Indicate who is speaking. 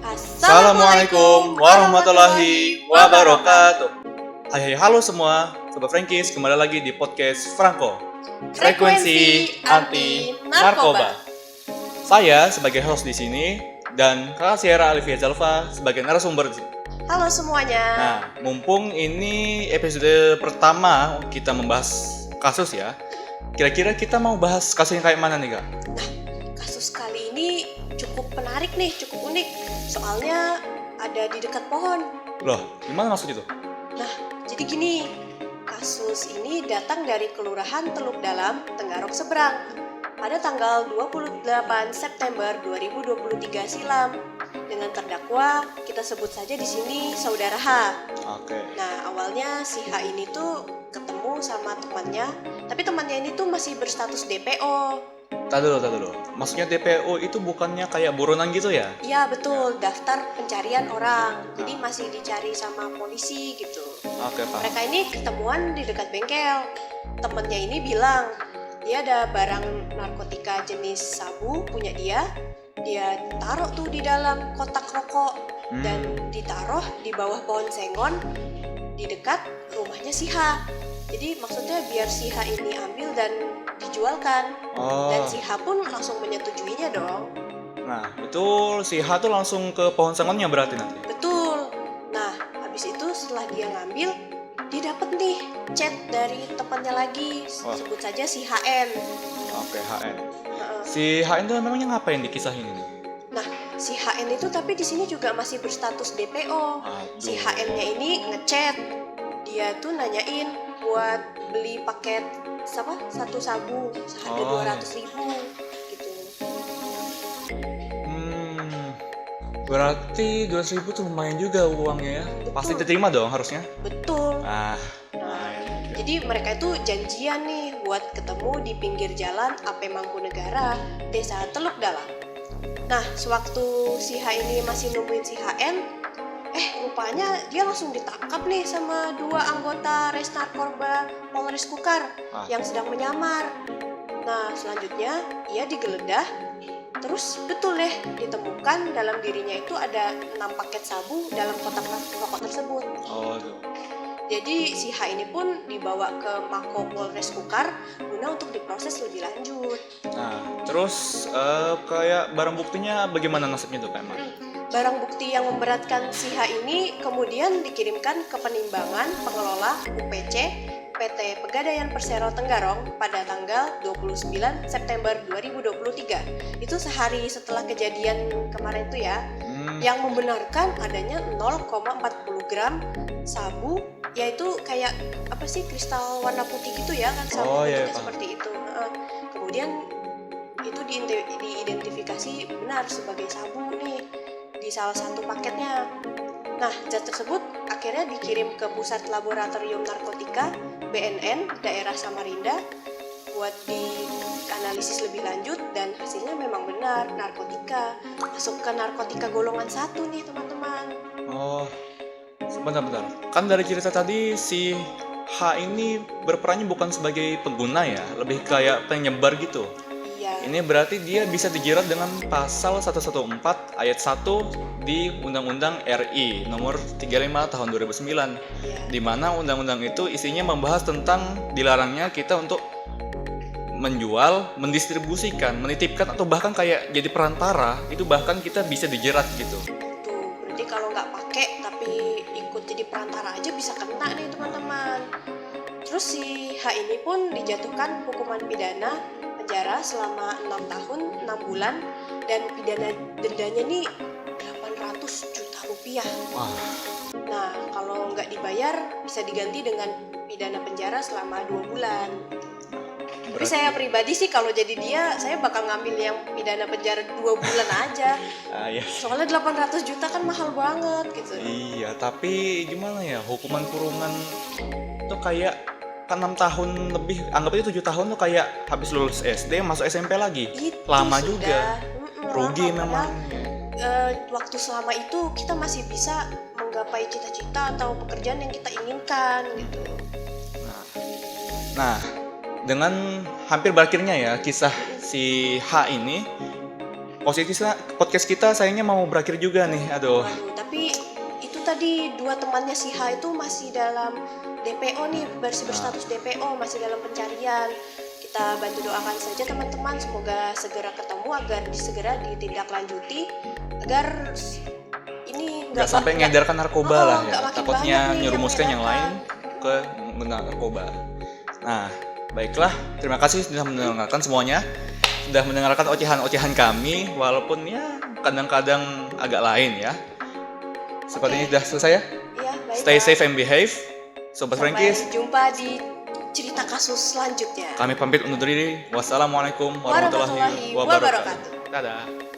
Speaker 1: Assalamualaikum warahmatullahi wabarakatuh. Hai halo semua, Sobat Frankis, kembali lagi di podcast Franco, Frekuensi Anti Narkoba. Saya sebagai host di sini dan Kak Sierra Alivia Zalfa sebagai narasumber.
Speaker 2: Halo semuanya.
Speaker 1: Nah, mumpung ini episode pertama kita membahas kasus ya. Kira-kira kita mau bahas kasus yang kayak mana nih, Kak?
Speaker 2: Nah, kasus kali ini cukup menarik nih, cukup unik. Soalnya ada di dekat pohon.
Speaker 1: Loh, gimana maksud itu?
Speaker 2: Nah, jadi gini, kasus ini datang dari Kelurahan Teluk Dalam, Tenggarong Seberang, pada tanggal 28 September 2023 silam. Dengan terdakwa, kita sebut saja di sini Saudara H.
Speaker 1: Oke.
Speaker 2: Nah, awalnya si H ini tuh ketemu sama temannya, tapi temannya ini tuh masih berstatus DPO.
Speaker 1: Tadi dulu. Maksudnya DPO itu bukannya kayak buronan gitu ya?
Speaker 2: Iya betul, daftar pencarian orang. Jadi masih dicari sama polisi gitu.
Speaker 1: Oke, paham.
Speaker 2: Mereka ini ketemuan di dekat bengkel. Temennya ini bilang dia ada barang narkotika jenis sabu punya dia. Dia taruh tuh di dalam kotak rokok dan ditaruh di bawah pohon sengon di dekat rumahnya si H. Jadi maksudnya biar si H ini ambil dan dijualkan. Dan si H pun langsung menyetujuinya dong.
Speaker 1: Nah, itu si H tuh langsung ke pohon sengonnya berarti nanti?
Speaker 2: Betul. Nah, habis itu setelah dia ngambil, dia dapet nih chat dari temannya lagi. Sebut saja si HN.
Speaker 1: Oke, HN. Si HN tuh memangnya ngapain di kisah ini nih?
Speaker 2: Nah, si HN itu tapi di sini juga masih berstatus DPO. Si HN-nya ini ngechat. Dia tuh nanyain buat beli paket satu sabu seharga 200.000 gitu.
Speaker 1: Berarti 200.000 tuh lumayan juga uangnya ya.
Speaker 2: Betul.
Speaker 1: Pasti diterima dong harusnya.
Speaker 2: Betul.
Speaker 1: Nah,
Speaker 2: jadi mereka itu janjian nih buat ketemu di pinggir jalan AP Mangkunegara, Desa Teluk Dalam. Nah, sewaktu si H ini masih nungguin si HN, rupanya dia langsung ditangkap nih sama dua anggota Res Narkoba Polres Kukar yang sedang menyamar. Nah, selanjutnya ia digeledah, terus betul deh ditemukan dalam dirinya itu ada 6 paket sabu dalam kotak rokok tersebut. Jadi si H ini pun dibawa ke Mako Polres Kukar guna untuk diproses lebih lanjut.
Speaker 1: Nah, terus kayak barang buktinya bagaimana nasibnya tuh Pak Emang?
Speaker 2: Barang bukti yang memberatkan si H ini kemudian dikirimkan ke penimbangan pengelola UPC PT Pegadaian Persero Tenggarong pada tanggal 29 September 2023. Itu sehari setelah kejadian kemarin itu ya, yang membenarkan adanya 0,40 gram sabu, yaitu kayak kristal warna putih gitu ya kan, sabu seperti itu. Kemudian itu diidentifikasi benar sebagai sabu nih di salah satu paketnya. Nah, zat tersebut akhirnya dikirim ke Pusat Laboratorium Narkotika BNN daerah Samarinda buat dianalisis lebih lanjut dan hasilnya memang benar narkotika, masuk ke narkotika golongan 1 nih teman-teman.
Speaker 1: Sebentar. Kan dari cerita tadi si H ini berperannya bukan sebagai pengguna ya, lebih kayak penyebar gitu.
Speaker 2: Iya.
Speaker 1: Ini berarti dia bisa dijerat dengan pasal 114 ayat 1 di Undang-Undang RI nomor 35 tahun 2009. Di mana undang-undang itu isinya membahas tentang dilarangnya kita untuk menjual, mendistribusikan, menitipkan atau bahkan kayak jadi perantara, itu bahkan kita bisa dijerat gitu.
Speaker 2: Tuh, berarti kalau nggak pakai tapi ikut jadi perantara aja bisa kena nih teman-teman. Terus si H ini pun dijatuhkan hukuman pidana penjara selama 6 tahun 6 bulan dan pidana dendanya nih 800 juta rupiah. Nah, kalau nggak dibayar bisa diganti dengan pidana penjara selama 2 bulan. Tapi saya pribadi sih kalau jadi dia, saya bakal ngambil yang pidana penjara 2 bulan aja. Soalnya 800 juta kan mahal banget gitu.
Speaker 1: Iya, tapi gimana ya, hukuman kurungan tuh kayak kan 6 tahun lebih, anggap aja 7 tahun tuh kayak habis lulus SD masuk SMP lagi. Lama juga. Rugi memang.
Speaker 2: Waktu selama itu kita masih bisa menggapai cita-cita atau pekerjaan yang kita inginkan gitu.
Speaker 1: Nah, dengan hampir berakhirnya ya kisah si H ini, podcast kita sayangnya mau berakhir juga nih. Aduh.
Speaker 2: Waduh, tapi itu tadi 2 temannya si H itu masih dalam DPO nih, berstatus DPO, masih dalam pencarian. Kita bantu doakan saja teman-teman, semoga segera ketemu agar segera ditindaklanjuti agar ini
Speaker 1: Nggak sampai ngedarkan narkoba lah ya.
Speaker 2: nggak makin
Speaker 1: Takutnya
Speaker 2: banyak nih
Speaker 1: nyerumuskan yang lain
Speaker 2: beredaran.
Speaker 1: ke menggunakan narkoba. Nah, baiklah, terima kasih sudah mendengarkan semuanya. Sudah mendengarkan ocehan-ocehan kami, walaupun ya kadang-kadang agak lain ya. Sepertinya sudah selesai ya.
Speaker 2: Iya, baik.
Speaker 1: Stay safe and behave, Sobat
Speaker 2: Sampai
Speaker 1: Frankis.
Speaker 2: jumpa di cerita kasus selanjutnya.
Speaker 1: Kami pamit undur diri. Wassalamualaikum warahmatullahi
Speaker 2: Warahmatullahi
Speaker 1: wabarakatuh.
Speaker 2: wabarakatuh.
Speaker 1: Dadah.